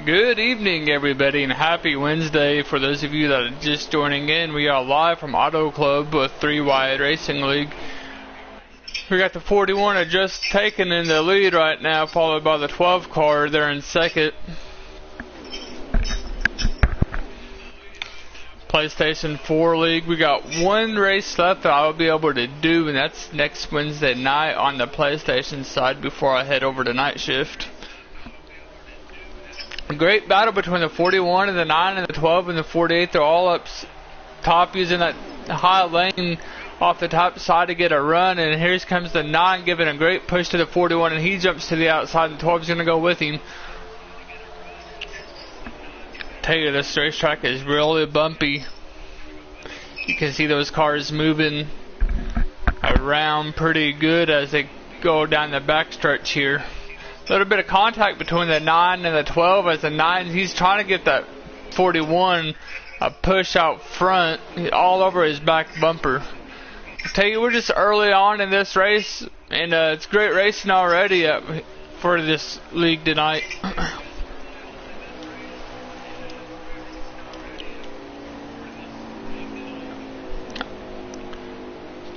Good evening, everybody, and happy Wednesday. For those of you that are just joining in, we are live from Auto Club with 3 Wide Racing League. We got the 41 are just taken in the lead right now, followed by the 12 car. They're in second. PlayStation 4 League. We got one race left that I'll be able to do, and that's next Wednesday night on the PlayStation side before I head over to night shift. A great battle between the 41 and the 9 and the 12 and the 48. They're all up top using that high lane off the top side to get a run. And here comes the 9 giving a great push to the 41, and he jumps to the outside, and 12 is going to go with him. Tell you, this racetrack is really bumpy. You can see those cars moving around pretty good as they go down the backstretch here. A little bit of contact between the 9 and the 12 as the 9, he's trying to get that 41 a push out front all over his back bumper. I tell you, we're just early on in this race, and it's great racing already for this league tonight.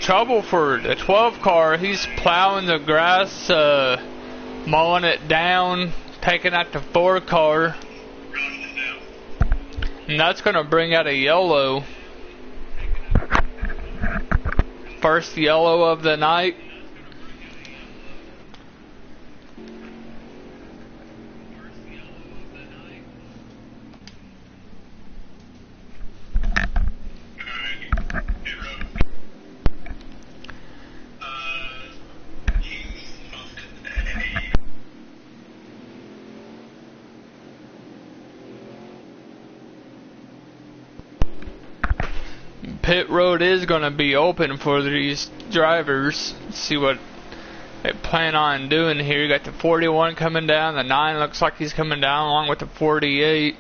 Trouble for the 12 car, he's plowing the grass, mowing it down, taking out the 4 car, and that's going to bring out a yellow. First yellow of the night. Pit road is going to be open for these drivers. Let's see what they plan on doing here. You got the 41 coming down. The 9 looks like he's coming down along with the 48.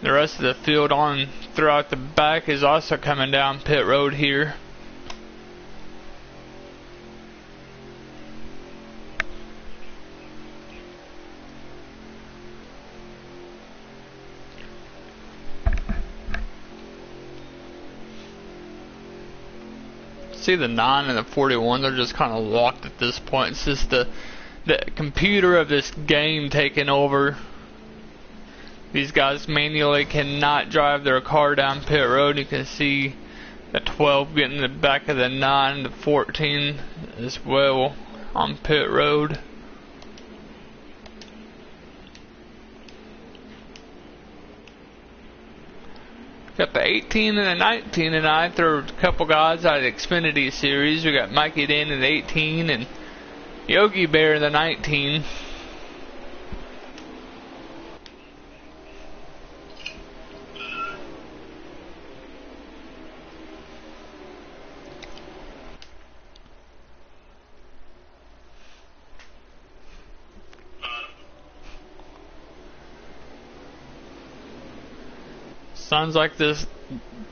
The rest of the field on throughout the back is also coming down pit road here. See the 9 and the 41, they're just kind of locked at this point. It's just the computer of this game taking over. These guys manually cannot drive their car down pit road. You can see the 12 getting the back of the 9 and the 14 as well on pit road. Got the 18 and the 19 tonight. There are a couple guys out of the Xfinity Series. We got Mikey Dan in the 18 and Yogi Bear in the 19. Sounds like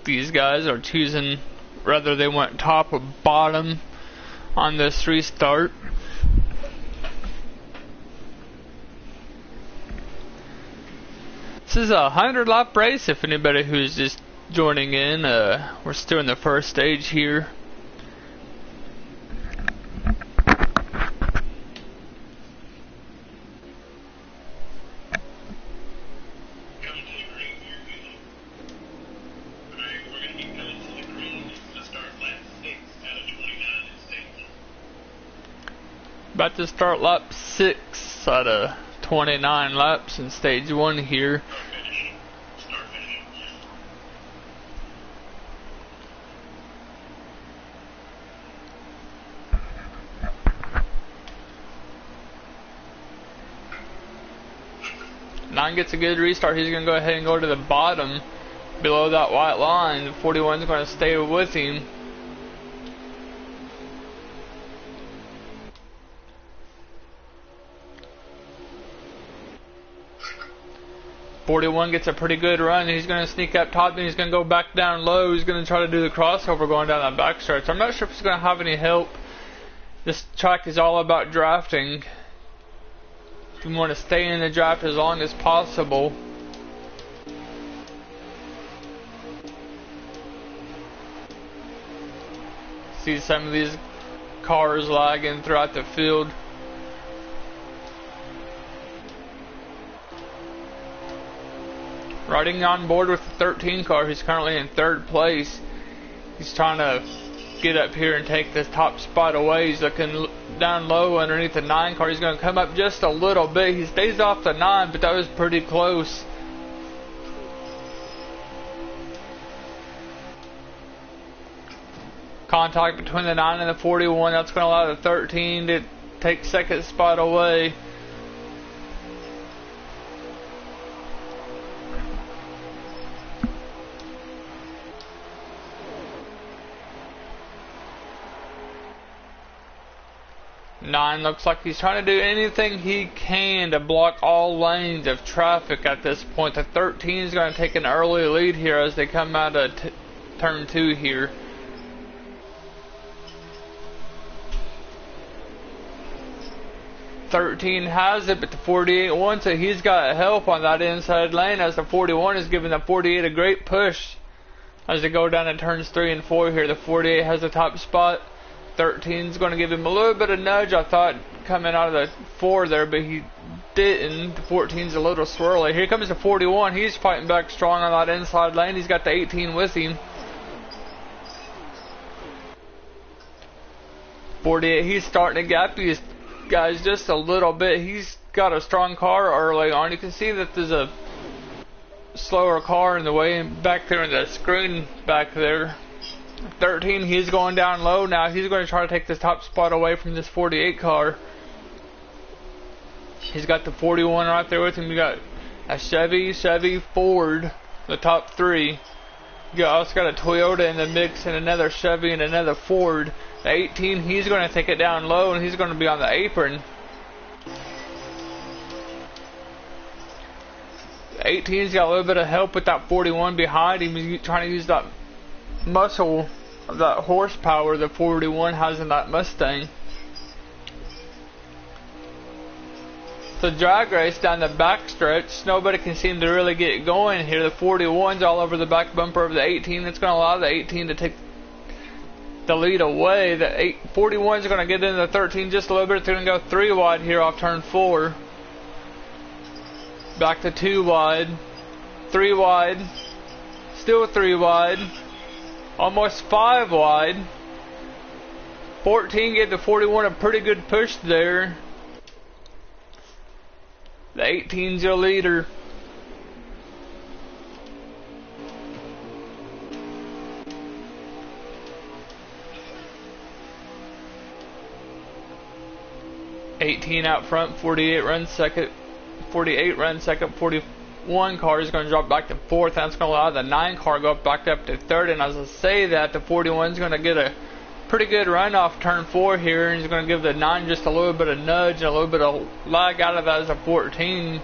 these guys are choosing whether they want top or bottom on this restart. This is a 100-lap race if anybody who's just joining in. We're still in the first stage here. About to start lap 6 out of 29 laps in stage 1 here. Nine gets a good restart. He's going to go ahead and go to the bottom below that white line. The 41 is going to stay with him. 41 gets a pretty good run. He's going to sneak up top, and he's going to go back down low. He's going to try to do the crossover going down that backstretch. I'm not sure if he's going to have any help. This track is all about drafting. You want to stay in the draft as long as possible. See some of these cars lagging throughout the field. Riding on board with the 13 car, who's currently in 3rd place. He's trying to get up here and take this top spot away. He's looking down low underneath the 9 car. He's going to come up just a little bit. He stays off the 9, but that was pretty close. Contact between the 9 and the 41. That's going to allow the 13 to take 2nd spot away. Nine looks like he's trying to do anything he can to block all lanes of traffic at this point. The 13 is going to take an early lead here as they come out of turn 2 here. .13 has it, but the 48 wants it. He's got help on that inside lane as the 41 is giving the 48 a great push as they go down to turns 3 and 4 here. The 48 has the top spot. 13 is going to give him a little bit of nudge, I thought, coming out of the 4 there, but he didn't. The 14's a little swirly. Here comes the 41. He's fighting back strong on that inside lane. He's got the 18 with him. 48, he's starting to gap these guys just a little bit. He's got a strong car early on. You can see that there's a slower car in the way back there in the screen back there. 13, he's going down low now. He's going to try to take this top spot away from this 48 car. He's got the 41 right there with him. You got a Chevy, Ford, the top 3. You also got a Toyota in the mix and another Chevy and another Ford. The 18, he's going to take it down low and he's going to be on the apron. The 18's got a little bit of help with that 41 behind him. He's trying to use that muscle, that horsepower the 41 has in that Mustang. The drag race down the back stretch, nobody can seem to really get going here. The 41's all over the back bumper of the 18. That's going to allow the 18 to take the lead away. The 41's going to get into the 13 just a little bit. They're going to go 3 wide here off turn 4. Back to 2 wide. 3 wide. Still 3 wide. Almost 5 wide. 14 gave the 41 a pretty good push there. The 18's your leader. .18 out front, 48 runs second, 48 runs second, 41 car is going to drop back to 4th. That's going to allow the 9 car go back up to 3rd. And as I say that, the 41 is going to get a pretty good run off turn 4 here, and he's going to give the 9 just a little bit of nudge and a little bit of lag out of that as the 14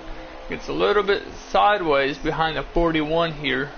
gets a little bit sideways behind the 41 here.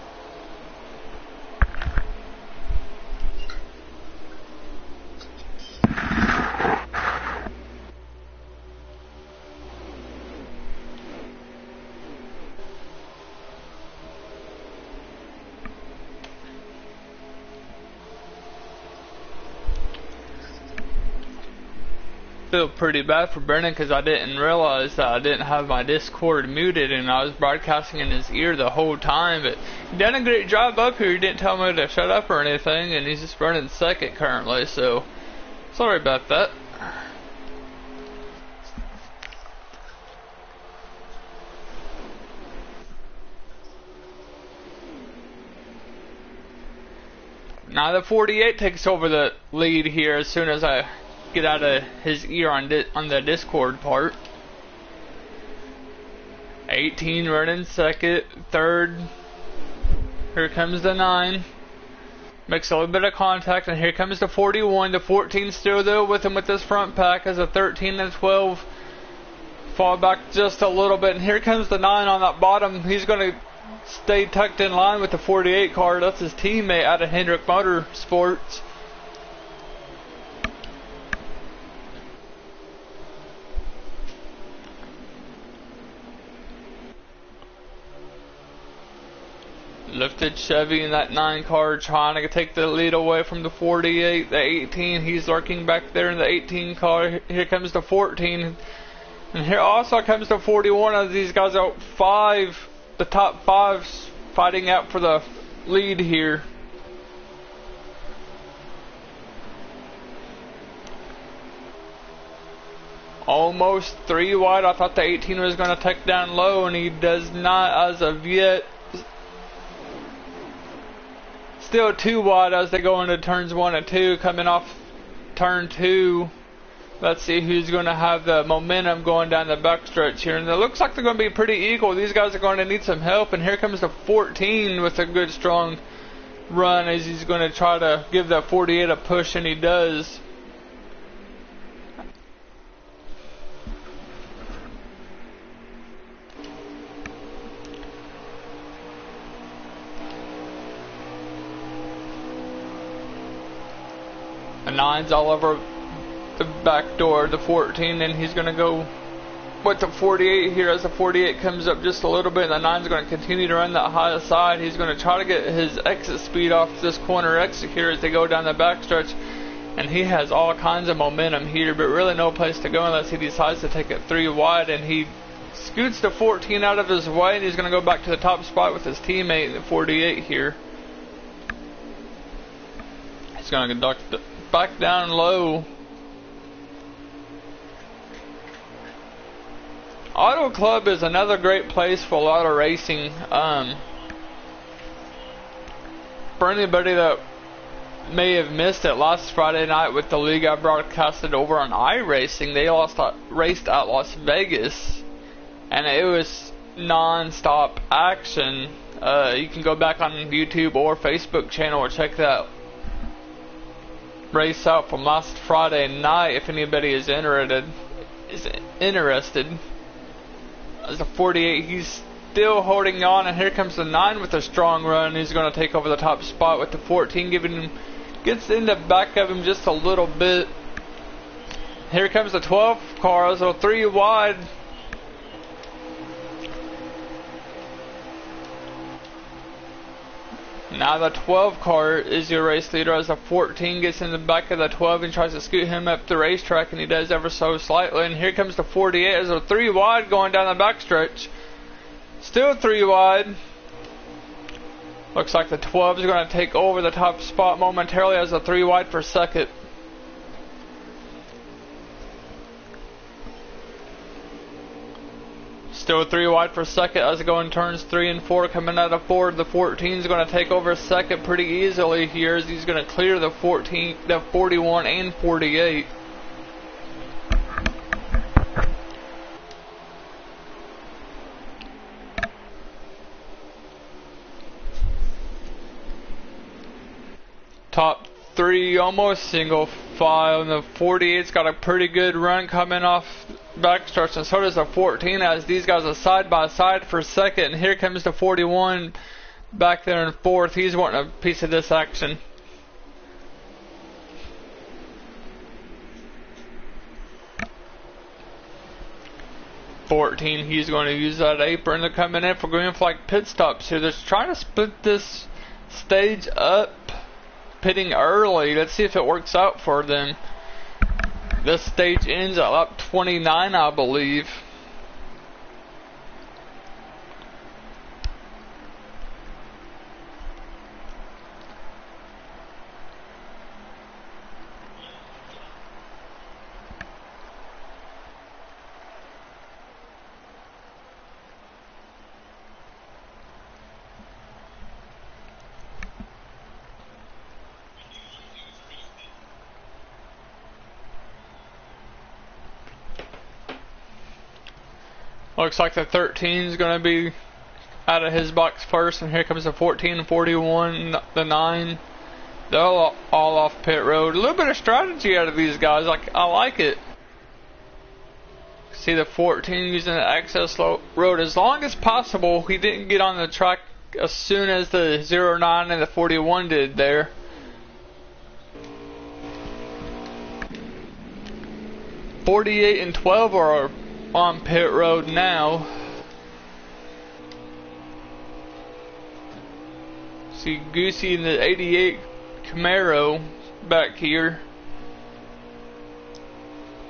Feel pretty bad for Brennan because I didn't realize that I didn't have my Discord muted and I was broadcasting in his ear the whole time. But he done a great job up here. He didn't tell me to shut up or anything, and he's just running 2nd currently, so sorry about that. Now the 48 takes over the lead here as soon as I get out of his ear on the Discord part. 18 running 2nd, 3rd. Here comes the 9. Makes a little bit of contact, and here comes the 41. The 14 still there with him with this front pack as the 13 and 12 fall back just a little bit. And here comes the 9 on that bottom. He's going to stay tucked in line with the 48 car. That's his teammate out of Hendrick Motorsports. Lifted Chevy in that 9 car trying to take the lead away from the 48. The 18, he's lurking back there in the 18 car. Here comes the 14. And here also comes the 41 as these guys are the top 5s fighting out for the lead here. Almost 3 wide. I thought the 18 was going to take down low, and he does not as of yet. Still 2 wide as they go into turns 1 and 2. Coming off turn 2. Let's see who's going to have the momentum going down the backstretch here. And it looks like they're going to be pretty equal. These guys are going to need some help. And here comes the 14 with a good strong run as he's going to try to give that 48 a push, and he does. The 9's all over the back door, the 14, and he's going to go with the 48 here as the 48 comes up just a little bit, and the 9's going to continue to run that high side. He's going to try to get his exit speed off this corner exit here as they go down the backstretch, and he has all kinds of momentum here, but really no place to go unless he decides to take it 3 wide, and he scoots the 14 out of his way, and he's going to go back to the top spot with his teammate, the 48 here. He's going to conduct back down low. Auto Club is another great place for a lot of racing. For anybody that may have missed it, last Friday night with the league I broadcasted over on iRacing, they raced at Las Vegas, and it was non-stop action. You can go back on YouTube or Facebook channel or check that race out from last Friday night if anybody is interested. As a 48, he's still holding on, and here comes the 9 with a strong run. He's going to take over the top spot with the 14 gets in the back of him just a little bit. Here comes the 12 car, so 3 wide. Now the 12 car is your race leader as the 14 gets in the back of the 12 and tries to scoot him up the racetrack, and he does ever so slightly. And here comes the 48 as a 3 wide going down the backstretch. Still 3 wide. Looks like the 12 is going to take over the top spot momentarily as a 3 wide for second. Still 3 wide for second as it go in turns 3 and 4. Coming out of 4, the 14 is going to take over second pretty easily here as he's going to clear the 41 and 48. Top 3 almost single file, and the 48's got a pretty good run coming off backstretch, and so does the 14 as these guys are side by side for second. And here comes the 41 back there in fourth. He's wanting a piece of this action. He's going to use that apron. They're coming in for green flag pit stops here. They're trying to split this stage up, pitting early. Let's see if it works out for them. This stage ends at lap 29, I believe. Looks like the 13 is going to be out of his box first, and here comes the 14 and 41, the 9. They're all off pit road. A little bit of strategy out of these guys. I like it. See the 14 using the access road as long as possible. He didn't get on the track as soon as the 09 and the 41 did there. .48 and 12 are on pit road now. See Goosey in the 88 Camaro back here.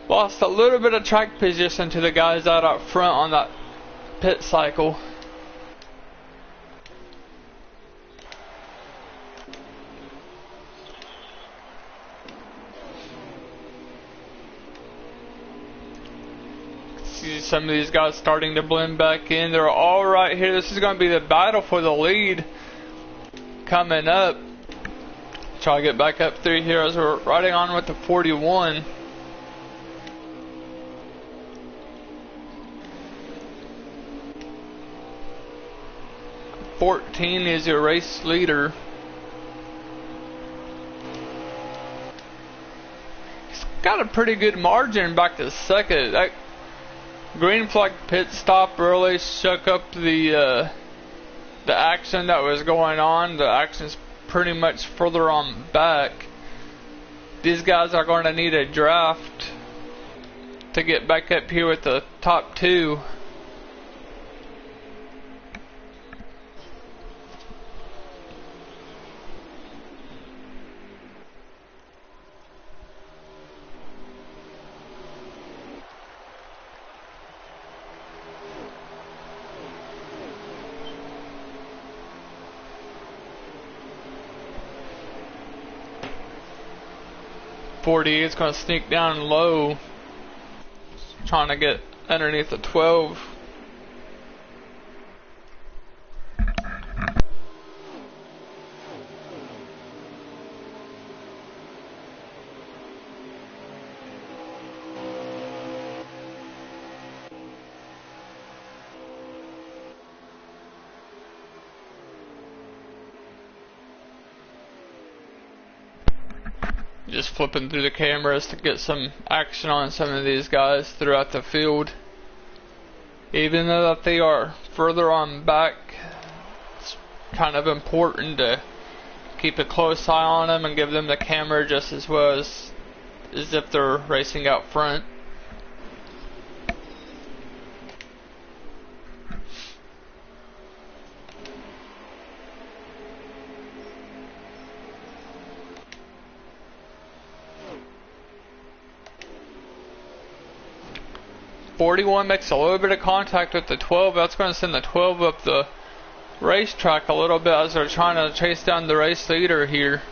Lost a little bit of track position to the guys out up front on that pit cycle. See some of these guys starting to blend back in. They're all right here. This is going to be the battle for the lead coming up. Try to get back up through here as we're riding on with the 41. '14 is your race leader. He's got a pretty good margin back to second. That green flag pit stop really shook up the action that was going on. The action's pretty much further on back. These guys are going to need a draft to get back up here with the top two. It's going to sneak down low, trying to get underneath the 12. Just flipping through the cameras to get some action on some of these guys throughout the field. Even though that they are further on back, it's kind of important to keep a close eye on them and give them the camera just as well as if they're racing out front. '41 makes a little bit of contact with the 12. That's going to send the 12 up the racetrack a little bit as they're trying to chase down the race leader here.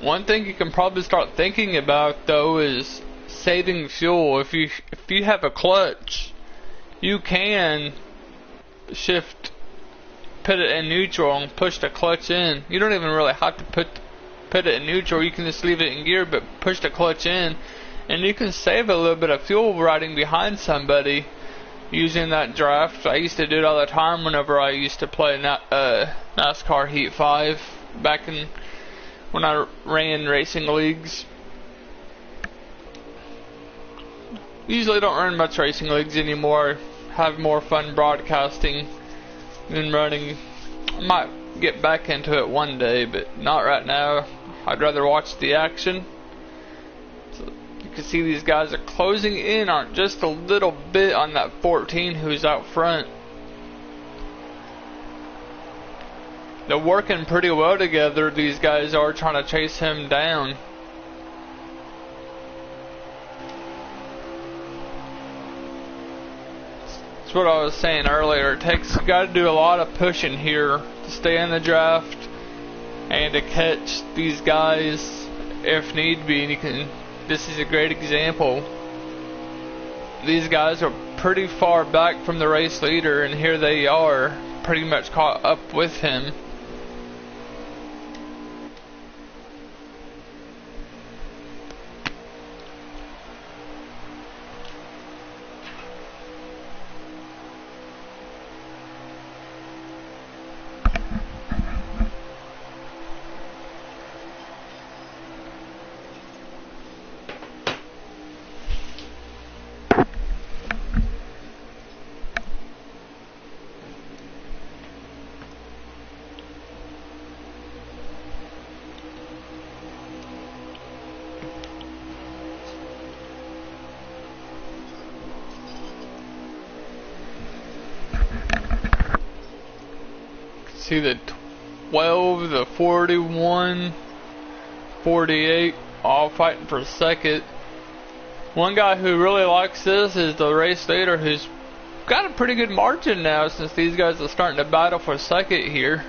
One thing you can probably start thinking about though is saving fuel. If you have a clutch, you can put it in neutral and push the clutch in. You don't even really have to put it in neutral. You can just leave it in gear but push the clutch in, and you can save a little bit of fuel riding behind somebody using that draft. I used to do it all the time whenever I used to play NASCAR Heat 5 back in when I ran racing leagues. Usually don't run much racing leagues anymore. Have more fun broadcasting than running. I might get back into it one day, but not right now. I'd rather watch the action. So you can see these guys are closing in on just a little bit on that 14 who's out front. They're working pretty well together. These guys are trying to chase him down. That's what I was saying earlier. You got to do a lot of pushing here to stay in the draft and to catch these guys if need be. And this is a great example. These guys are pretty far back from the race leader, and here they are, pretty much caught up with him. See the 12, the 41, 48, all fighting for second. One guy who really likes this is the race leader, who's got a pretty good margin now since these guys are starting to battle for second here.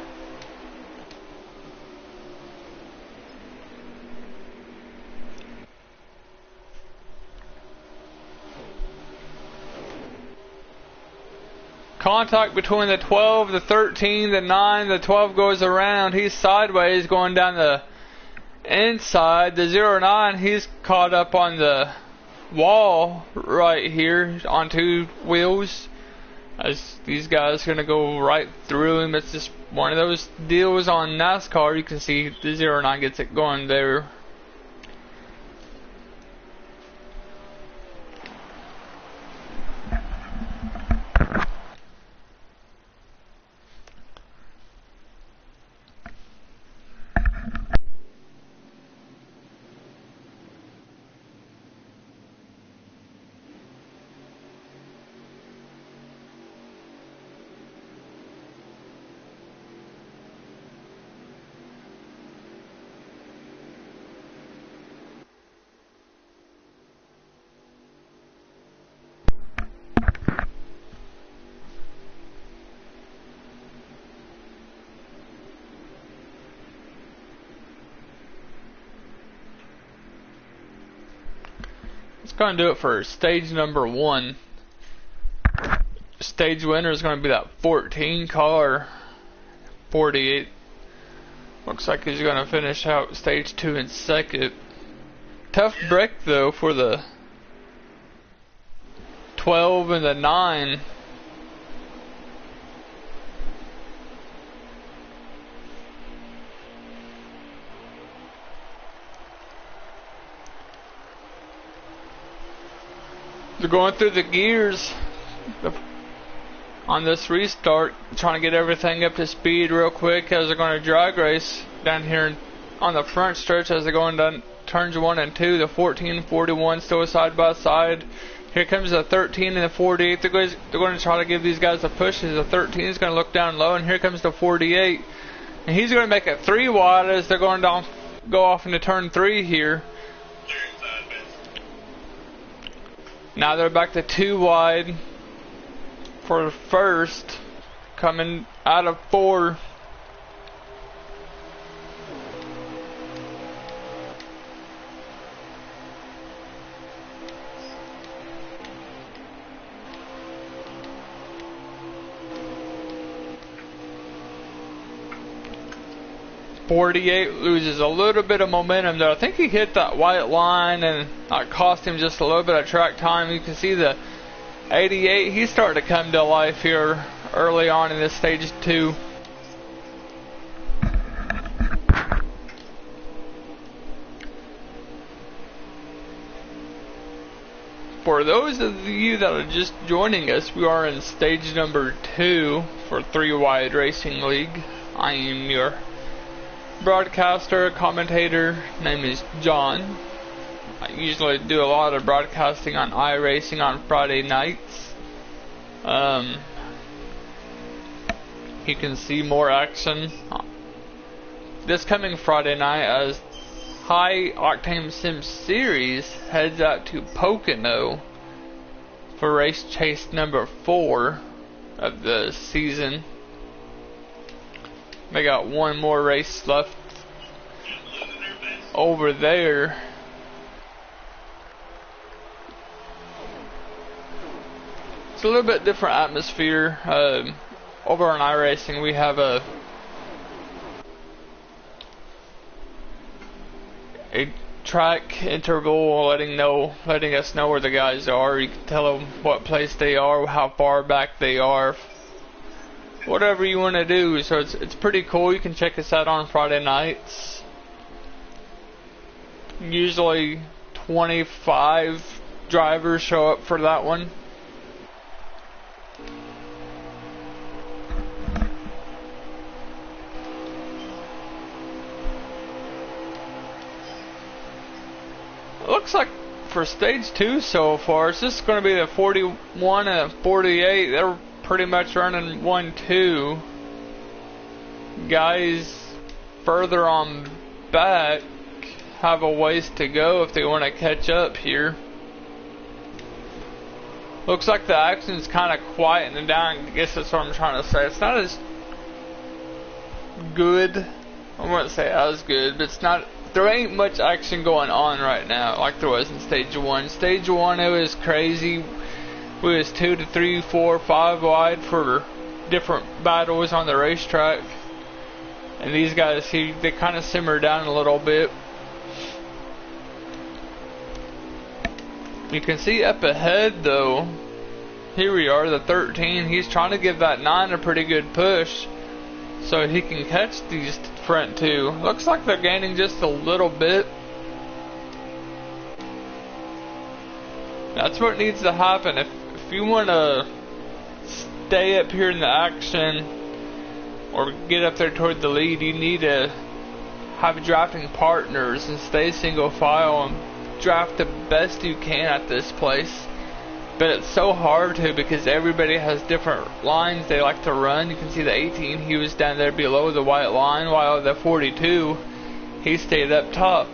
Contact between the 12, the 13, the 9, the 12 goes around. He's sideways going down the inside. The 09, he's caught up on the wall right here on two wheels. As these guys are going to go right through him. It's just one of those deals on NASCAR. You can see the 09 gets it going there. Going to do it for stage number 1. Stage winner is going to be that 14 car. 48. Looks like he's going to finish out stage 2 in second. Tough break though for the 12 and the 9. They're going through the gears on this restart, trying to get everything up to speed real quick as they're going to drag race down here on the front stretch as they're going down turns 1 and 2. The 14, 41 still side by side. Here comes the 13 and the 48. They're going to try to give these guys a push. The 13 is going to look down low, and here comes the 48, and he's going to make it 3 wide as they're going down, go off into turn 3 here. Now they're back to 2 wide for first, coming out of 4. .48 loses a little bit of momentum there. I think he hit that white line and that cost him just a little bit of track time. You can see the 88, he's starting to come to life here early on in this stage 2. For those of you that are just joining us, we are in stage number 2 for 3 Wide Racing League. I am your broadcaster, commentator. Name is John. I usually do a lot of broadcasting on iRacing on Friday nights. You can see more action this coming Friday night as High Octane Sim Series heads out to Pocono for race chase number 4 of the season. They got one more race left over there. It's a little bit different atmosphere. Over on iRacing we have a track interval letting us know where the guys are. You can tell them what place they are, how far back they are, whatever you want to do. So it's pretty cool. You can check us out on Friday nights. Usually 25 drivers show up for that one. It looks like for stage 2 so far, it's just going to be the 41 and 48. They're pretty much running 1-2. guys further on back have a ways to go if they want to catch up here. Looks like the action's kind of quieting down. I guess that's what I'm trying to say. It's not as good. I wouldn't say as good, but it's not. There ain't much action going on right now like there was in Stage 1. Stage 1, it was crazy. We was 2 to 3, 4, 5 wide for different battles on the racetrack. And these guys here, they kind of simmer down a little bit. You can see up ahead though, here we are, the 13. He's trying to give that 9 a pretty good push so he can catch these front two. Looks like they're gaining just a little bit. That's what needs to happen. If you want to stay up here in the action or get up there toward the lead, you need to have drafting partners and stay single file and draft the best you can at this place. But it's so hard to, because everybody has different lines they like to run. You can see the 18, he was down there below the white line, while the 42, he stayed up top.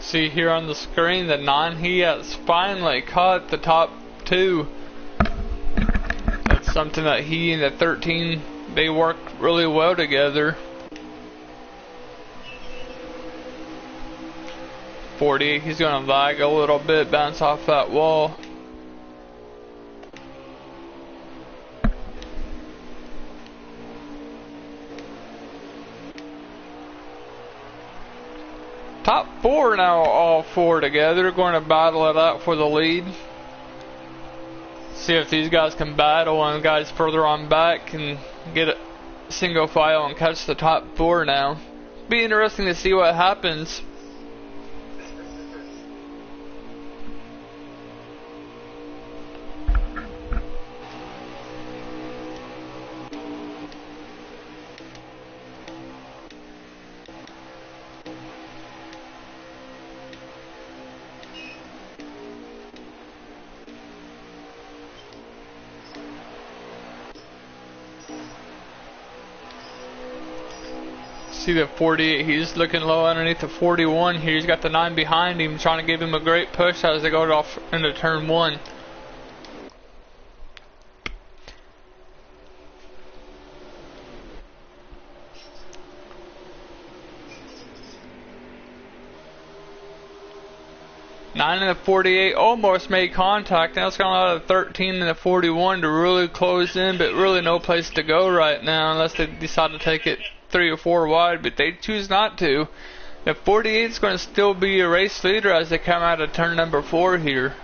See here on the screen, the 9, he has finally caught the top two. That's something that he and the 13, they work really well together. 48, he's going to lag a little bit, bounce off that wall. Top 4 now, all 4 together, going to battle it out for the lead. See if these guys can battle and guys further on back can get a single file and catch the top 4 now. Be interesting to see what happens. See the 48, he's looking low underneath the 41 here. He's got the 9 behind him, trying to give him a great push as they go off into turn 1. Nine and the 48 almost made contact. Now it's going to allow the 13 and the 41 to really close in, but really no place to go right now unless they decide to take it 3 or 4 wide, but they choose not to. The 48 is going to still be a race leader as they come out of turn number 4 here.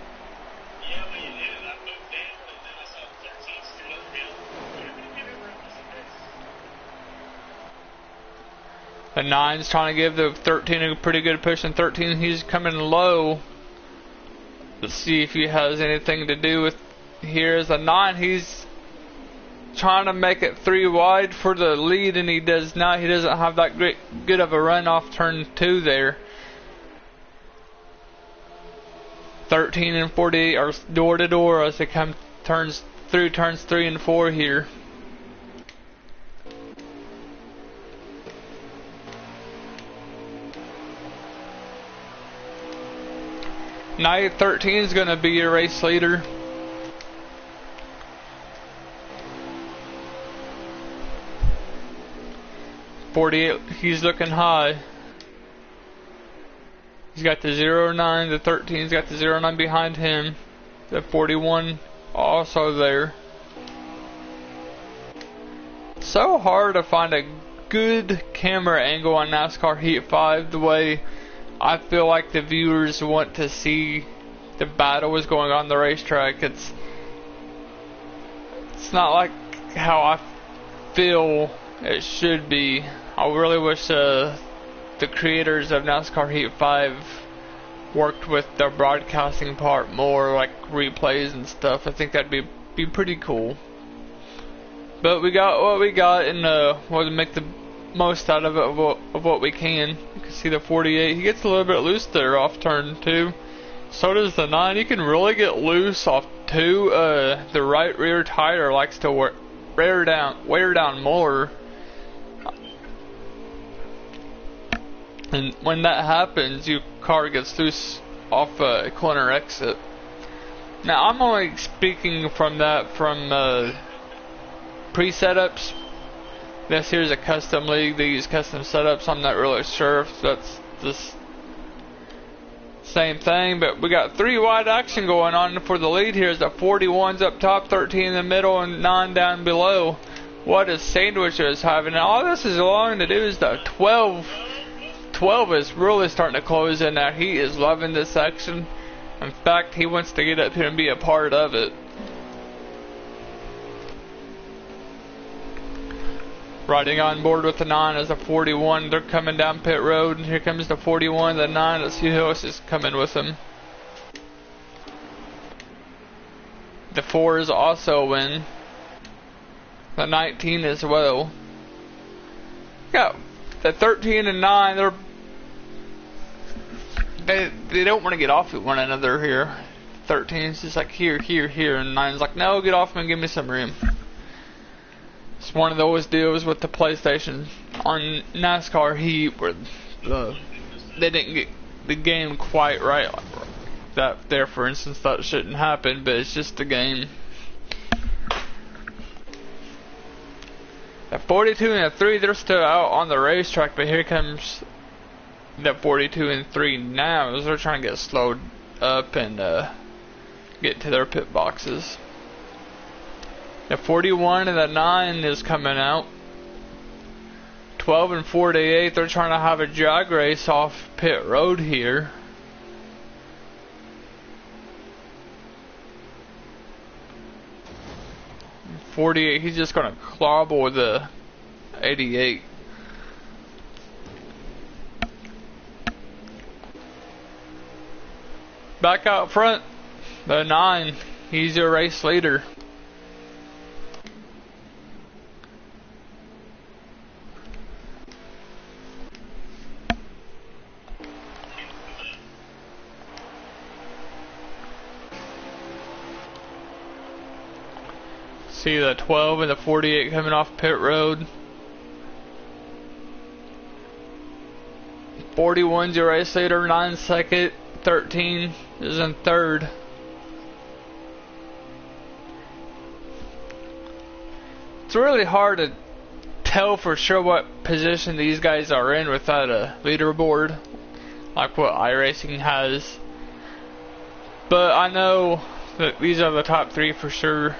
The 9's trying to give the 13 a pretty good push, and 13, he's coming low. Let's see if he has anything to do with here. As a 9, he's trying to make it 3 wide for the lead, and he does not. He doesn't have that good of a run off turn 2 there. 13 and 48 are door to door as they come through turns 3 and 4 here. Now 13 is going to be your race leader. He's looking high. He's got the 09, the 13's got the 09 behind him. The 41 also there. So hard to find a good camera angle on NASCAR Heat 5 the way I feel like the viewers want to see the battle is going on the racetrack. It's It's not like how I feel it should be. I really wish the creators of NASCAR Heat 5 worked with the broadcasting part more, like replays and stuff. I think that'd be pretty cool. But we got what we got, and we'll make the most out of it, of what we can. You can see the 48. He gets a little bit loose there off turn 2. So does the 9. You can really get loose off 2. The right rear tire likes to wear down more. And when that happens, your car gets loose off a corner exit. Now, I'm only speaking from pre-setups. This here's a custom league. They use custom setups. I'm not really sure if that's the same thing, but we got 3 wide action going on for the lead here. The 41's up top, 13 in the middle, and 9 down below. What a sandwich is having. And all this is allowing to do is the 12 is really starting to close in now. He is loving this section. In fact, he wants to get up here and be a part of it. Riding on board with the 9 is the 41. They're coming down pit road, and here comes the 41, the 9. Let's see who else is coming with them. The 4 is also in. The 19 as well. Yeah, the 13 and 9, they don't want to get off at one another here. 13 is just like here, and 9 is like, no, get off and give me some room. It's one of those deals with the PlayStation on NASCAR Heat where they didn't get the game quite right. That there, for instance, that shouldn't happen, but it's just the game. The 42 and the 3, they're still out on the racetrack, but here comes the 42 and 3 now as they're trying to get slowed up and get to their pit boxes. The 41 and the 9 is coming out. 12 and 48, they're trying to have a drag race off pit road here. And 48, he's just going to clobber with the 88. Back out front, the 9, he's your race leader. See the 12 and the 48 coming off pit road. 41's your race leader, 9 second, 13 is in third. It's really hard to tell for sure what position these guys are in without a leaderboard like what iRacing has. But I know that these are the top 3 for sure.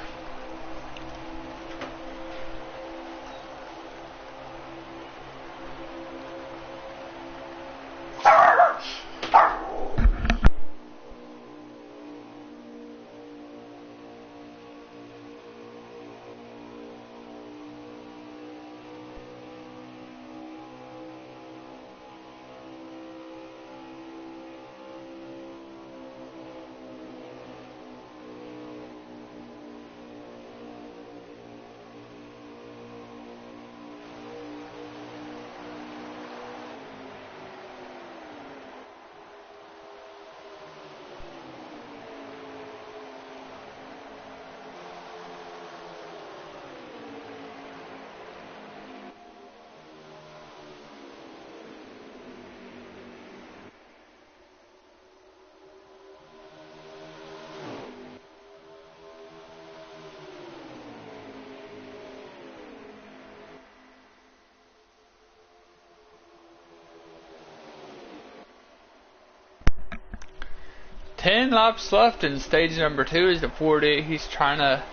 Ten laps left in stage number 2 is the 48. He's trying to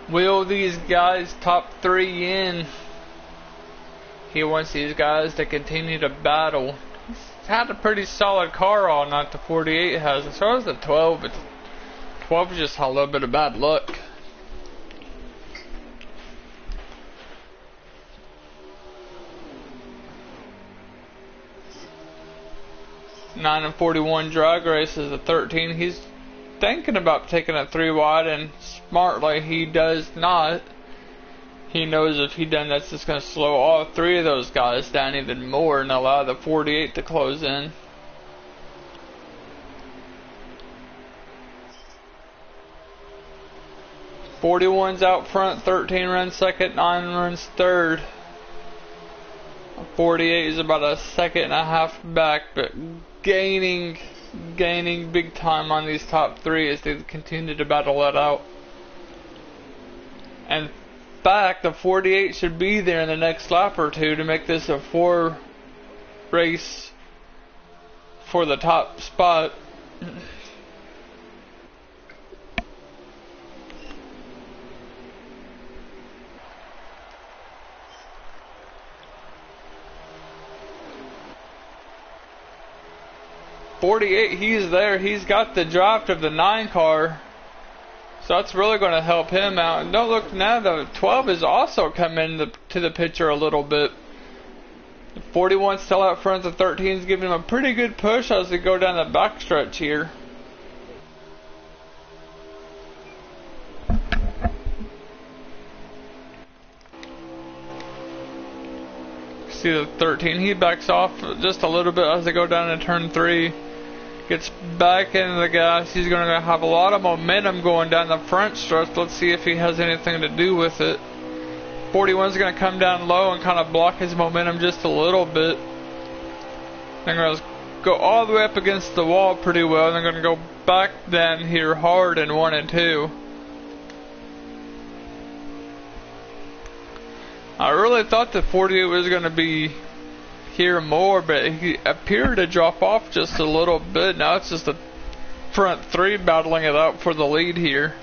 wheel these guys top 3 in. He wants these guys to continue to battle. He's had a pretty solid car all night, the 48 has, and so has the 12, but 12 just had a little bit of bad luck. 9 and 41 drag races. The 13, he's thinking about taking a 3 wide, and smartly he does not. He knows if he does, that's just going to slow all 3 of those guys down even more and allow the 48 to close in. .41's out front, 13 runs second, 9 runs third. 48 is about a second and a half back, but gaining big time on these top 3 as they continue to battle it out. In fact, the 48 should be there in the next lap or 2 to make this a 4 race for the top spot. .48, he's there. He's got the draft of the 9 car, so that's really going to help him out. And don't look now, the 12 is also coming to the picture a little bit. The 41's still out front. The 13's giving him a pretty good push as they go down the backstretch here. See the 13, he backs off just a little bit as they go down to turn 3. Gets back into the gas. He's going to have a lot of momentum going down the front stretch. Let's see if he has anything to do with it. 41's going to come down low and kind of block his momentum just a little bit. They're going to go all the way up against the wall pretty well. And they're going to go back down here hard in 1 and 2. I really thought the 48 was going to be here more, but he appeared to drop off just a little bit. Now it's just the front 3 battling it out for the lead here.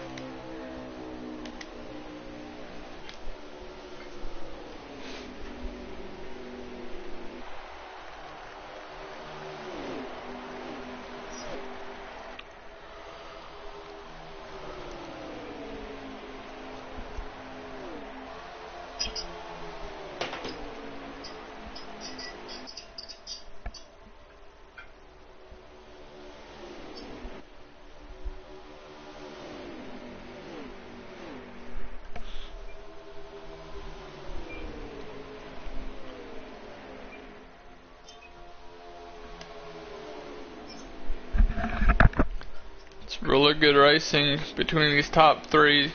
Really good racing between these top 3.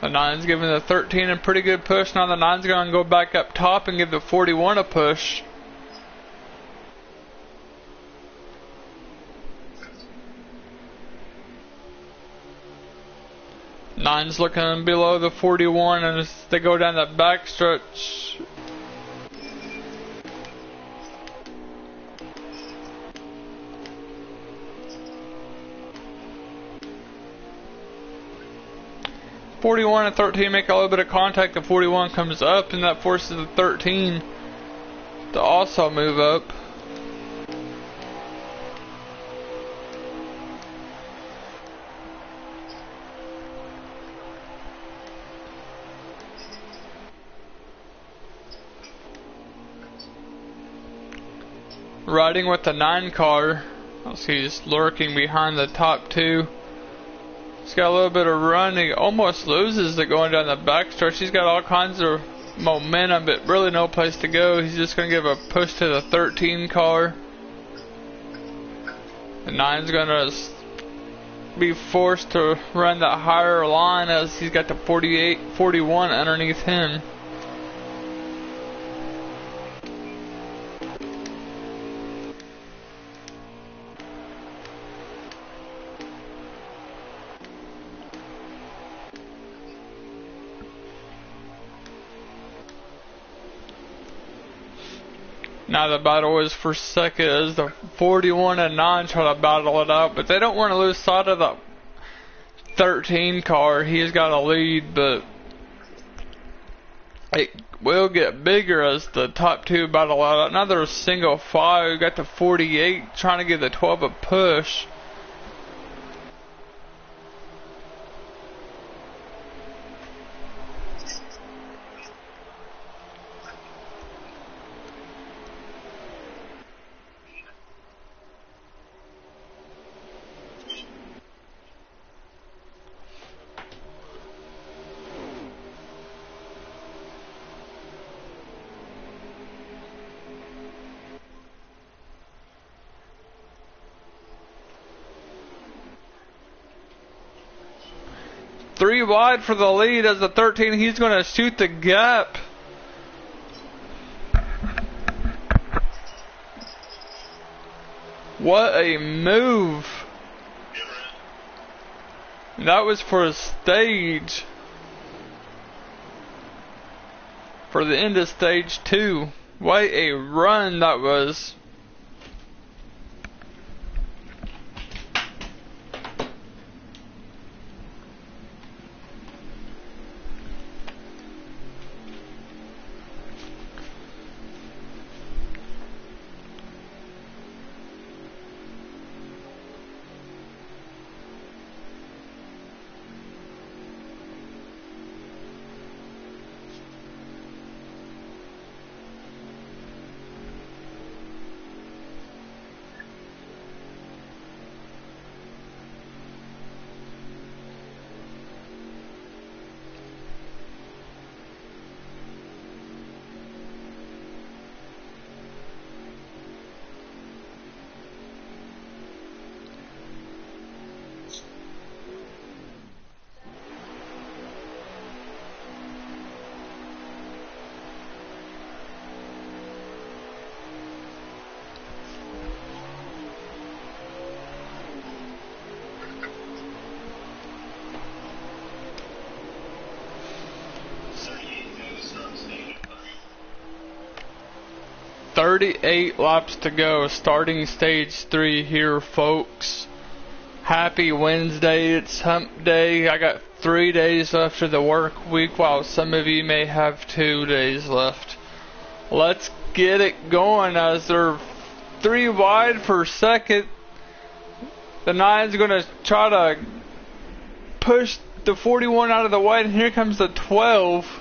The 9's giving the 13 a pretty good push. Now the 9's going to go back up top and give the 41 a push. Nine's looking below the 41, and as they go down that back stretch, .41 and 13 make a little bit of contact. The 41 comes up, and that forces the 13 to also move up. Riding with the 9 car. I'll see he's lurking behind the top 2. He's got a little bit of run. He almost loses it going down the backstretch. He's got all kinds of momentum, but really no place to go. He's just going to give a push to the 13 car. The 9's going to be forced to run that higher line as he's got the 48, 41 underneath him. Now the battle is for second as the 41 and 9 try to battle it out, but they don't want to lose sight of the 13 car. He's got a lead, but it will get bigger as the top 2 battle out. Another single file. We got the 48 trying to give the 12 a push. 3 wide for the lead as the 13. He's going to shoot the gap. What a move. That was for a stage. For the end of stage 2. What a run that was. "38 laps to go, starting stage 3 here, folks. Happy Wednesday, it's hump day. I got 3 days left of the work week, while some of you may have 2 days left. Let's get it going as they're 3 wide for second. The 9's going to try to push the 41 out of the way, and here comes the 12.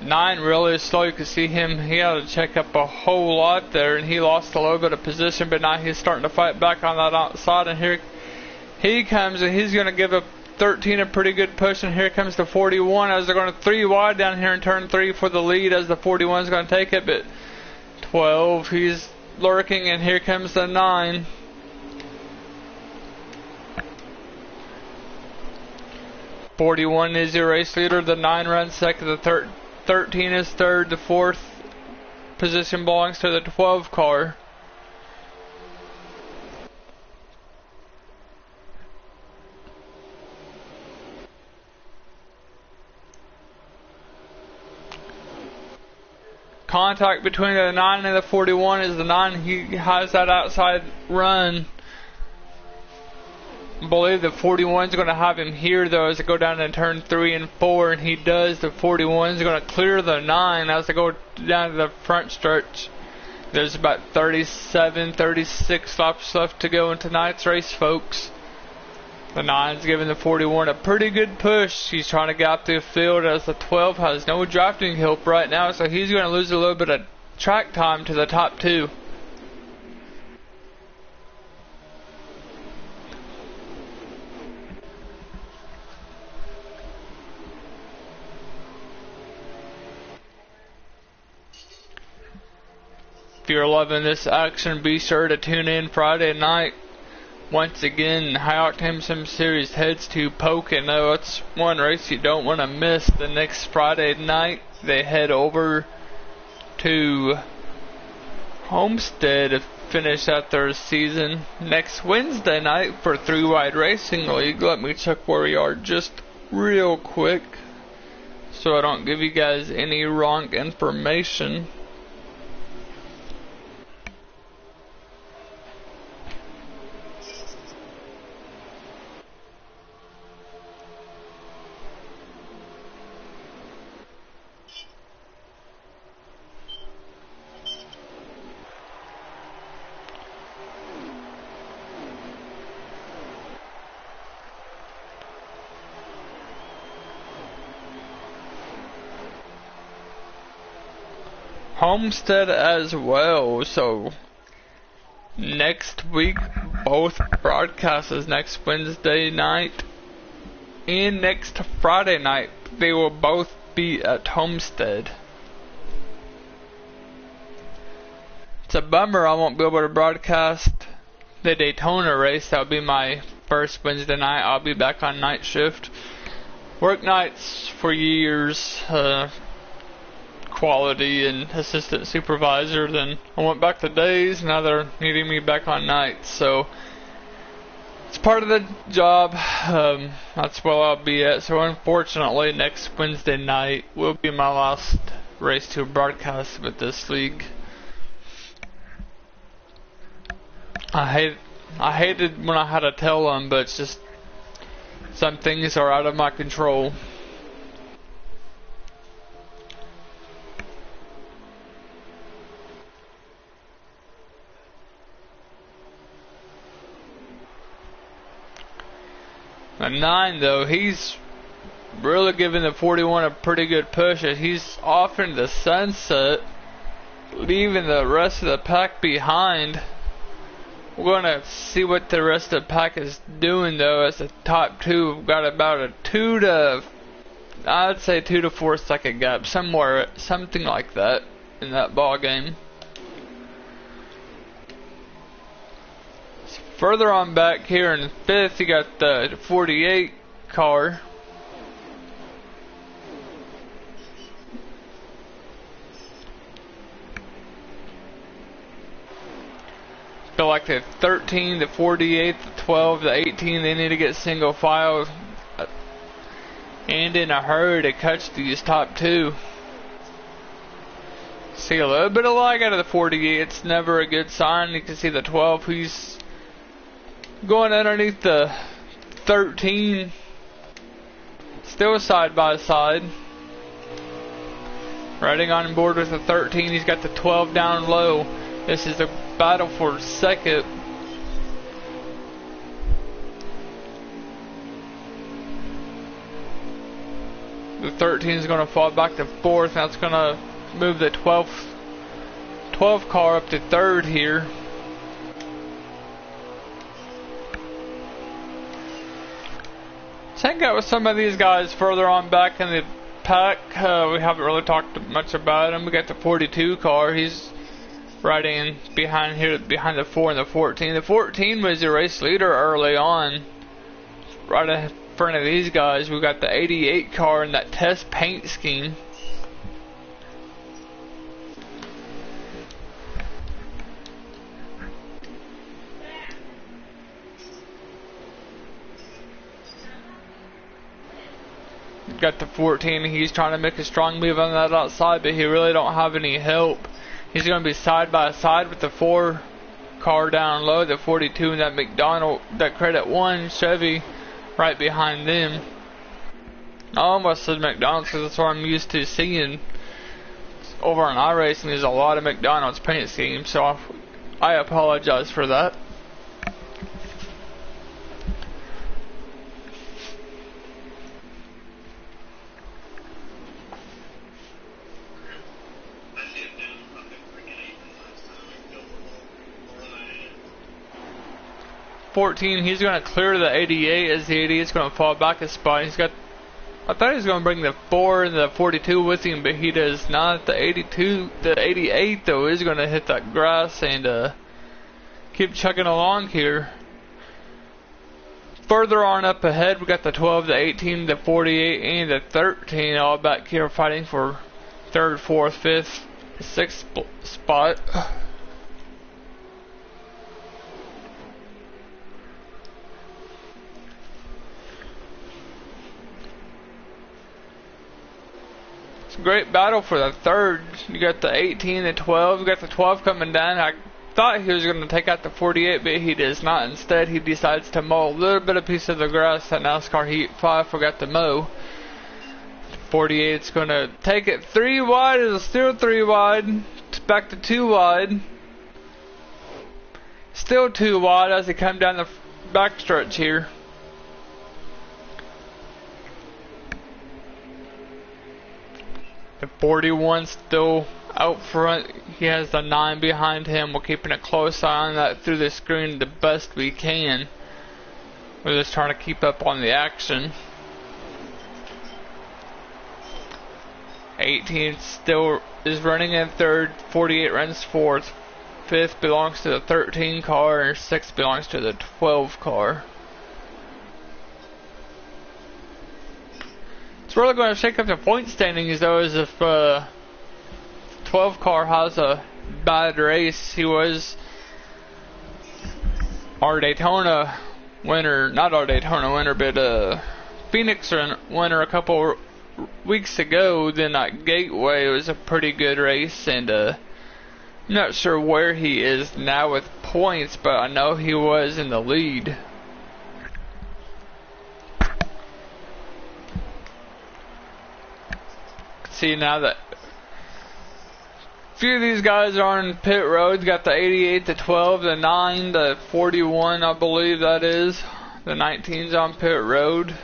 Nine really slow. You can see him. He had to check up a whole lot there, and he lost a little bit of position. But now he's starting to fight back on that outside, and here he comes, and he's going to give a 13 a pretty good push. And here comes the 41 as they're going to 3 wide down here in turn 3 for the lead, as the 41 is going to take it. But 12, he's lurking, and here comes the 9. "41 is your race leader. The 9 runs second. The 13 is third. The 4th position belongs to the 12 car. Contact between the 9 and the 41 is the 9. He has that outside run. I believe the 41 is going to have him here though as they go down to turn 3 and 4, and he does. The 41 is going to clear the 9 as they go down to the front stretch. There's about 37, 36 laps left to go in tonight's race, folks. The 9's giving the 41 a pretty good push. He's trying to gap the field as the 12 has no drafting help right now, so he's going to lose a little bit of track time to the top 2. If you're loving this action, be sure to tune in Friday night. Once again, High Octane Sim Series heads to Pocono. It's one race you don't want to miss. The next Friday night, they head over to Homestead to finish out their season. Next Wednesday night for 3 Wide Racing League. Let me check where we are just real quick so I don't give you guys any wrong information. Homestead as well, so next week, both broadcasts next Wednesday night and next Friday night, they will both be at Homestead. It's a bummer I won't be able to broadcast the Daytona race. That'll be my first Wednesday night. I'll be back on night shift. Work nights for years, quality and assistant supervisor. Then I went back to days. Now they're needing me back on nights. So it's part of the job. That's where I'll be at. So unfortunately, next Wednesday night will be my last race to broadcast with this league. I hated when I had to tell them, but it's just some things are out of my control. At 9 though, he's really giving the 41 a pretty good push as he's off into the sunset, leaving the rest of the pack behind. We're going to see what the rest of the pack is doing though, as the top two have got about a 2 to 4 second gap, something like that in that ball game. Further on back here in 5th, you got the 48 car. Feel like the 13, the 48, the 12, the 18, they need to get single file and in a hurry to catch these top two. See a little bit of lag out of the 48. It's never a good sign. You can see the 12, he's going underneath the 13, still side by side. Riding on board with the 13, he's got the 12 down low. This is a battle for second. The 13 is going to fall back to 4th. That's going to move the 12 car up to 3rd here. Same got with some of these guys further on back in the pack. We haven't really talked much about him. We got the 42 car. He's riding behind here, behind the 4 and the 14. The 14 was the race leader early on. Right in front of these guys, we got the 88 car in that test paint scheme. Got the 14, he's trying to make a strong move on that outside, but he really don't have any help. He's going to be side by side with the 4 car down low, the 42 and that McDonald, that Credit One Chevy right behind them. I almost said McDonald's because that's what I'm used to seeing over on iRacing. There's a lot of McDonald's paint schemes, so I apologize for that. He's going to clear the 88 as the 88 is going to fall back a spot. He's got, I thought he was going to bring the 4 and the 42 with him, but he does not. The 88 though is going to hit that grass and keep chugging along here. Further on up ahead, we got the 12, the 18, the 48, and the 13 all back here fighting for 3rd, 4th, 5th, 6th spot. Great battle for the 3rd. You got the 18, the 12. You got the 12 coming down. I thought he was going to take out the 48, but he does not. Instead, he decides to mow a little bit of piece of the grass that NASCAR Heat 5 forgot to mow. 48 is going to take it 3 wide. It's still 3 wide. It's back to 2 wide. Still 2 wide as they come down the backstretch here. The 41 still Out front, he has the 9 behind him. We're keeping a close eye on that through the screen the best we can. We're just trying to keep up on the action. 18 still is running in third, 48 runs fourth. 5th belongs to the 13 car, and 6th belongs to the 12 car. It's really going to shake up the point standings though, as if 12 car has a bad race. He was our Daytona winner, not our Daytona winner, but Phoenix winner a couple weeks ago. Then at Gateway, it was a pretty good race, and I'm not sure where he is now with points, but I know he was in the lead. See now that a few of these guys are on pit road. Got the 88, the 12, the 9, the 41, I believe that is. The 19's on pit road.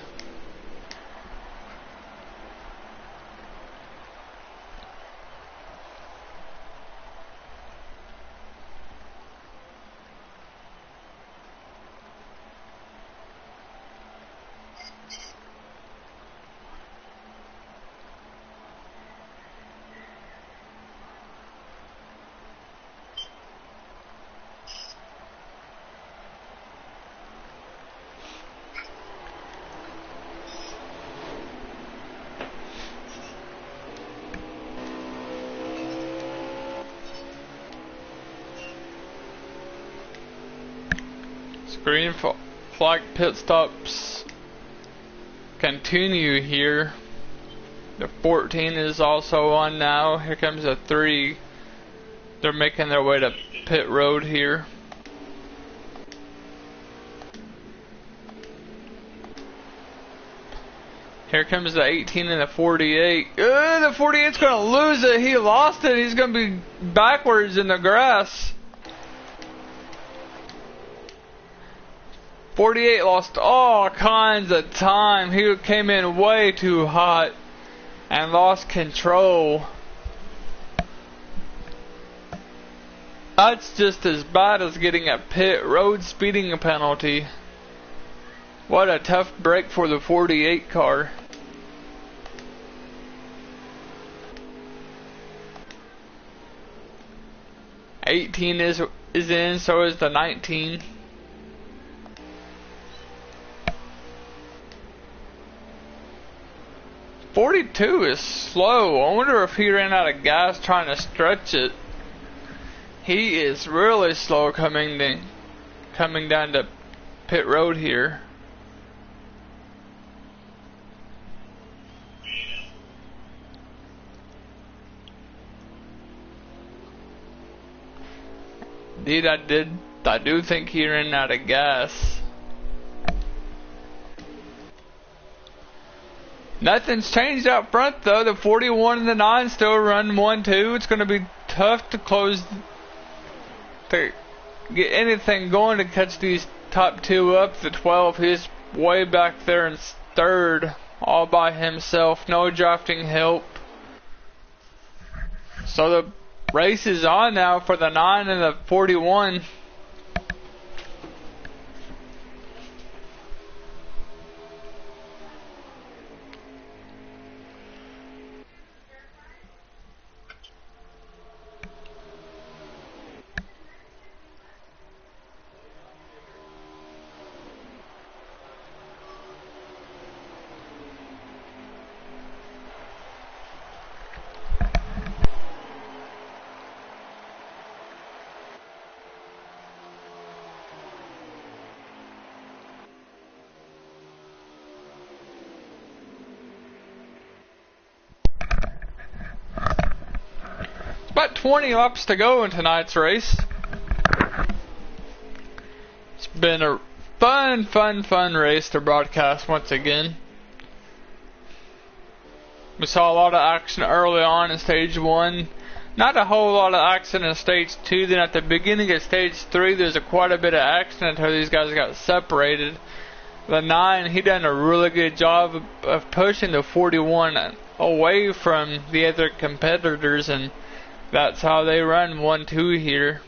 Green flag pit stops continue here. The 14 is also on now. Here comes the 3. They're making their way to pit road here. Here comes the 18 and the 48. The 48's gonna lose it. He lost it. He's gonna be backwards in the grass. 48 lost all kinds of time. He came in way too hot and lost control. That's just as bad as getting a pit road speeding penalty. What a tough break for the 48 car. '18 is in, so is the 19. '42 is slow. I wonder if he ran out of gas trying to stretch it. He is really slow coming down to pit road here. Indeed, I do think he ran out of gas. Nothing's changed out front though. The 41 and the 9 still run 1-2. It's going to be tough to get anything going to catch these top 2 up. The 12, he's way back there in 3rd, all by himself. No drafting help. So the race is on now for the 9 and the 41. About 20 laps to go in tonight's race. It's been a fun race to broadcast once again. We saw a lot of action early on in stage 1. Not a whole lot of action in stage 2. Then at the beginning of stage 3, there's quite a bit of action until these guys got separated. The 9, he done a really good job of pushing the 41 away from the other competitors and That's how they run 1-2 here.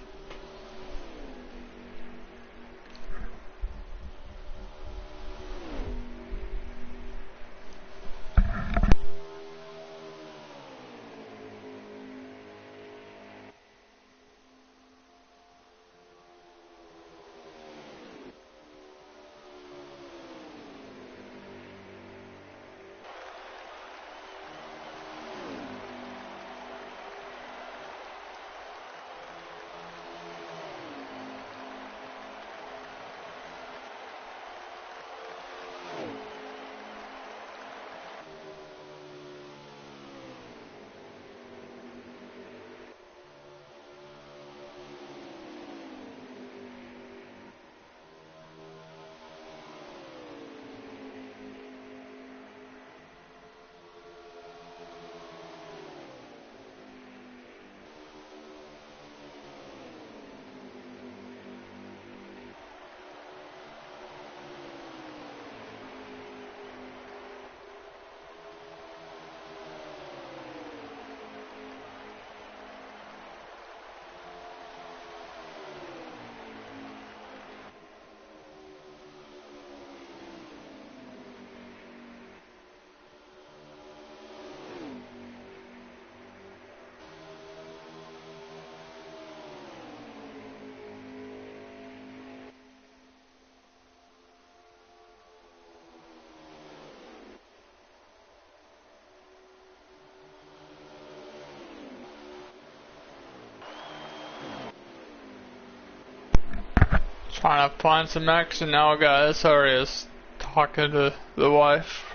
Trying to find some action now, guys. Sorry, I was talking to the wife.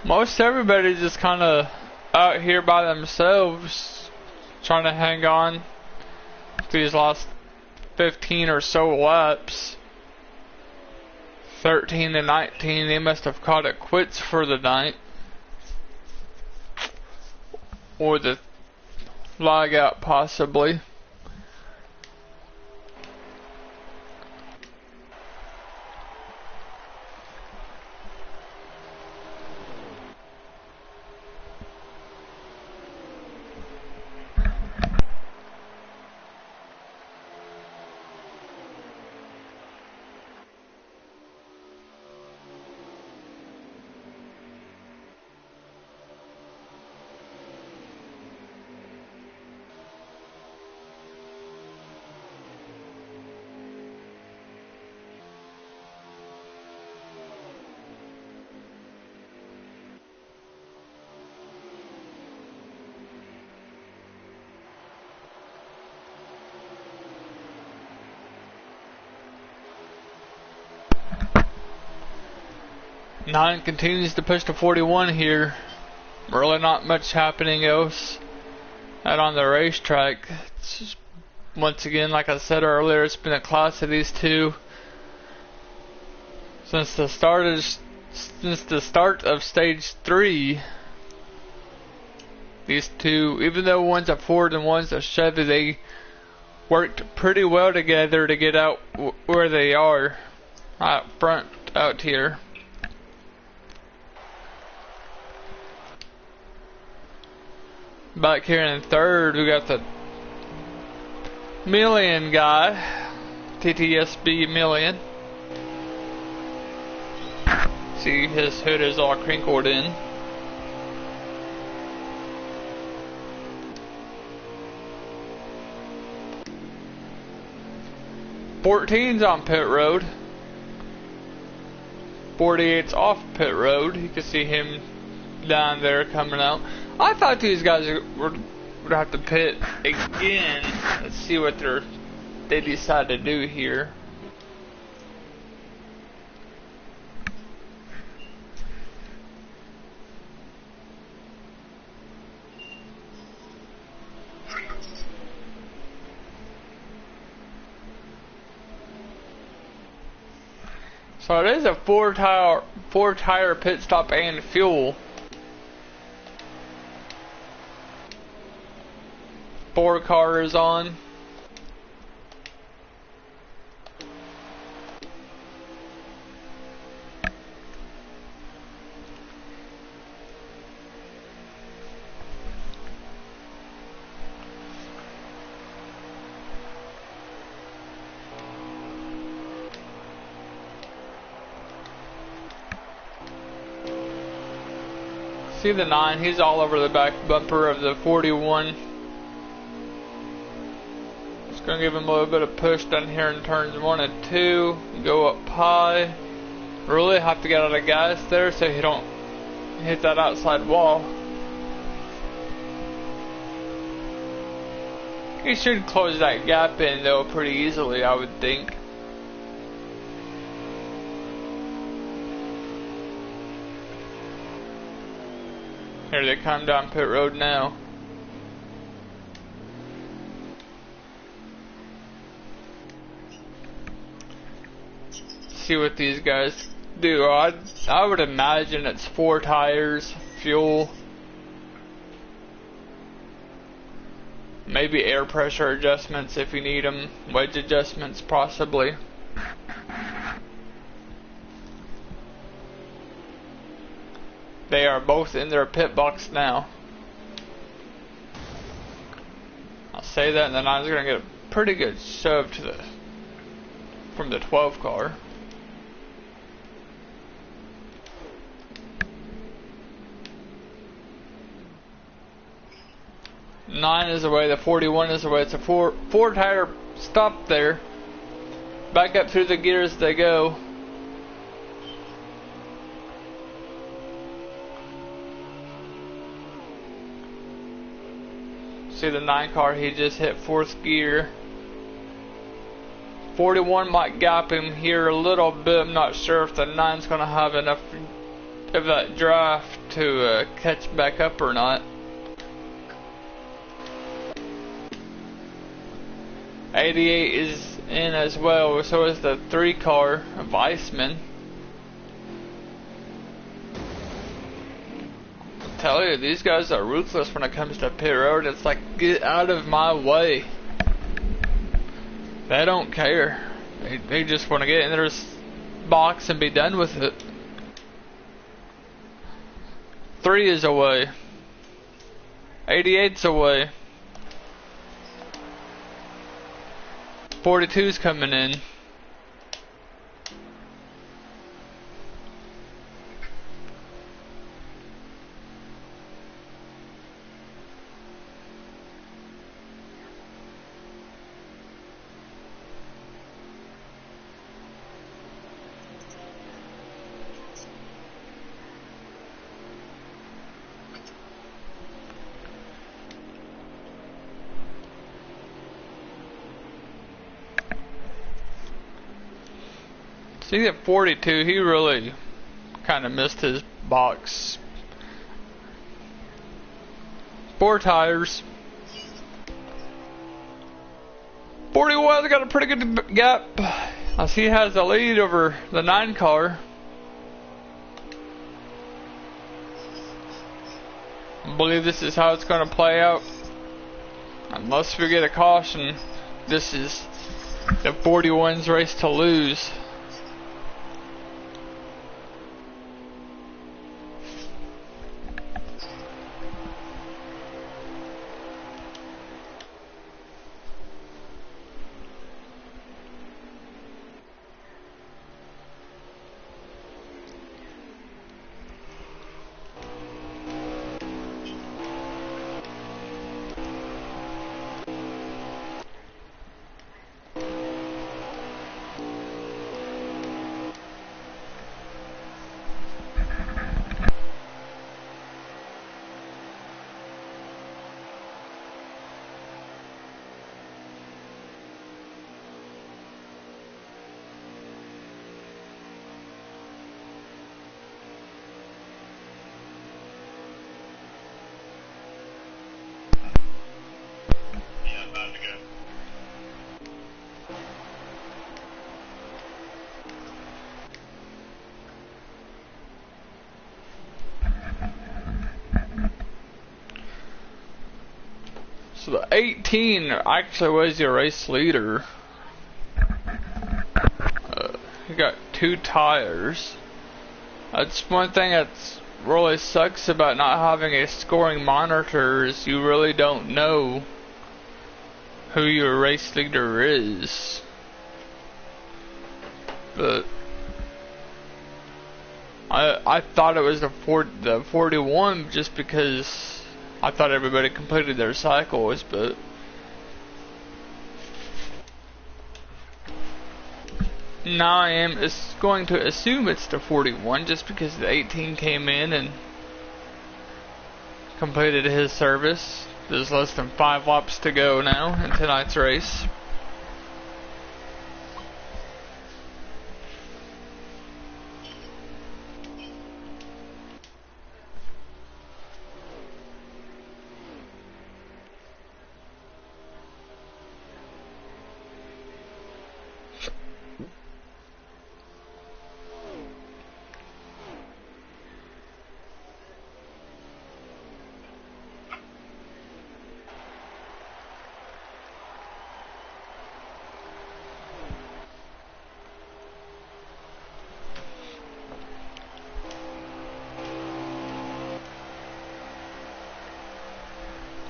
Most everybody's just kind of out here by themselves, trying to hang on these last 15 or so laps. 13 to 19, they must have called it quits for the night. Or the lag out, possibly. Nine continues to push to 41 here. Really not much happening else out on the racetrack. It's just, once again, like I said earlier, it's been a clash of these two since the start of stage 3. These two, even though one's a Ford and one's a Chevy, they worked pretty well together to get out where they are out front out here. Back here in third, we got the Million guy, TTSB Million. See, his hood is all crinkled in. .14's on pit road. 48's off pit road. You can see him down there coming out. I thought these guys would have to pit again. Let's see what they decide to do here. So it is a four tire pit stop and fuel. 4 cars on. See the 9, he's all over the back bumper of the 41. Just gonna give him a little bit of push down here in turns 1 and 2. Go up high. Really have to get out of gas there so you don't hit that outside wall. He should close that gap in though pretty easily, I would think. Here they come down pit road now. See what these guys do. I would imagine it's 4 tires, fuel, maybe air pressure adjustments if you need them, wedge adjustments possibly. They are both in their pit box now. I'll say that, and then I was going to get a pretty good shove to from the 12 car. Nine is away, the 41 is away. It's a four tire stop there. Back up through the gears they go. See the 9 car, he just hit 4th gear. 41 might gap him here a little bit. I'm not sure if the 9's going to have enough of that draft to catch back up or not. 88 is in as well, so is the 3 car of Iceman. I tell you, these guys are ruthless when it comes to pit road. It's like, get out of my way. They don't care. They just want to get in their box and be done with it. 3 is away. 88's away. 42's coming in. See at 42, he really kind of missed his box. 4 tires. 41's got a pretty good gap, as he has the lead over the 9 car. I believe this is how it's going to play out. Unless we get a caution, this is the 41's race to lose. So the 18 actually was your race leader. He got 2 tires. That's one thing that's really sucks about not having a scoring monitor, is you really don't know who your race leader is. But I thought it was the 41 just because I thought everybody completed their cycles, but now I am going to assume it's the 41 just because the 18 came in and completed his service. There's less than 5 laps to go now in tonight's race.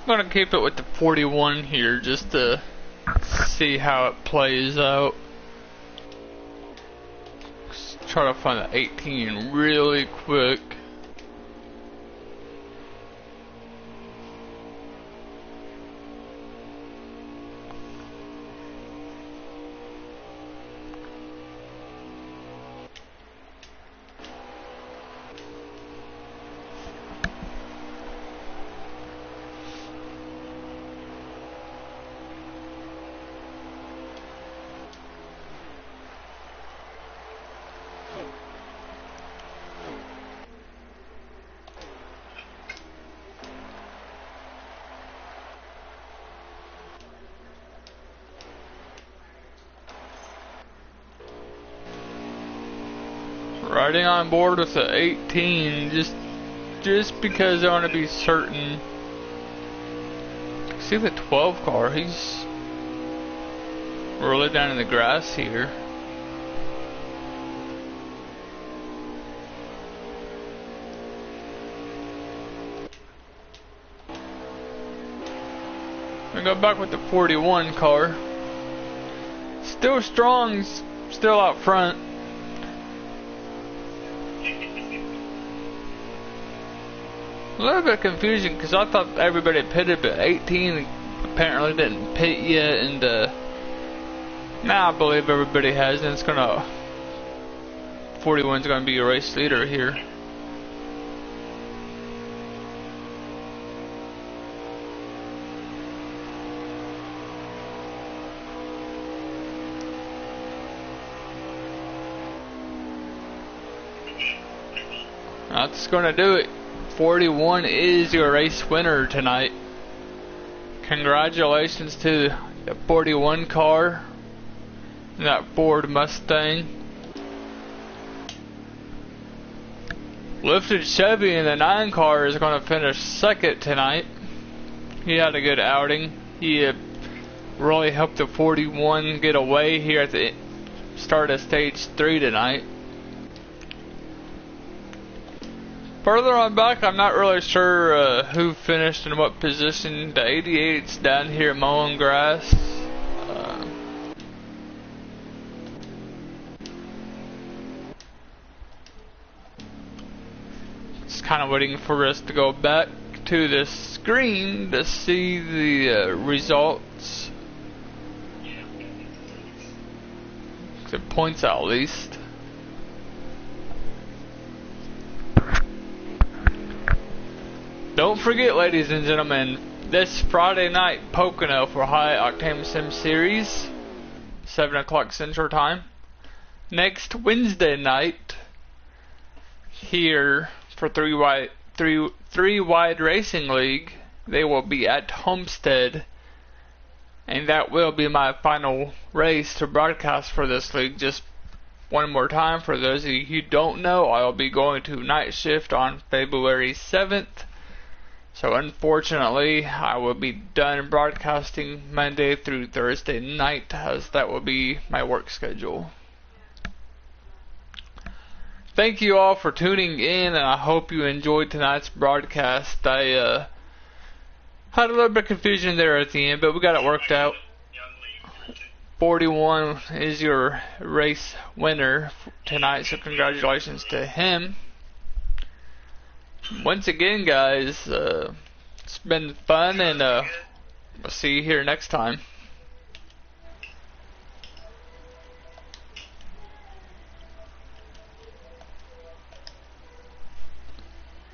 I'm gonna keep it with the 41 here just to see how it plays out. Let's try to find the 18 really quick. Riding on board with the 18 just because I want to be certain. See the 12 car, he's really down in the grass here. I go back with the 41 car. Still strong, still out front. A little bit confusing because I thought everybody pitted, but 18 apparently didn't pit yet, and now I believe everybody has, and it's gonna 41's gonna be a race leader here. That's gonna do it. 41 is your race winner tonight. Congratulations to the 41 car, that Ford Mustang. Lifted Chevy in the 9 car is going to finish second tonight. He had a good outing. He really helped the 41 get away here at the start of stage 3 tonight. Further on back, I'm not really sure who finished in what position. The 88's down here mowing grass. Just kind of waiting for us to go back to the screen to see the results. The points at least. Don't forget, ladies and gentlemen, this Friday night, Pocono for High Octane Sim Series, 7 o'clock Central Time. Next Wednesday night, here for Three Wide Racing League, they will be at Homestead, and that will be my final race to broadcast for this league. Just one more time, for those of you who don't know, I will be going to night shift on February 7th. So unfortunately, I will be done broadcasting Monday through Thursday night, as that will be my work schedule. Thank you all for tuning in, and I hope you enjoyed tonight's broadcast. I had a little bit of confusion there at the end, but we got it worked out. 41 is your race winner tonight, so congratulations to him. once again, guys, it's been fun, and we'll see you here next time.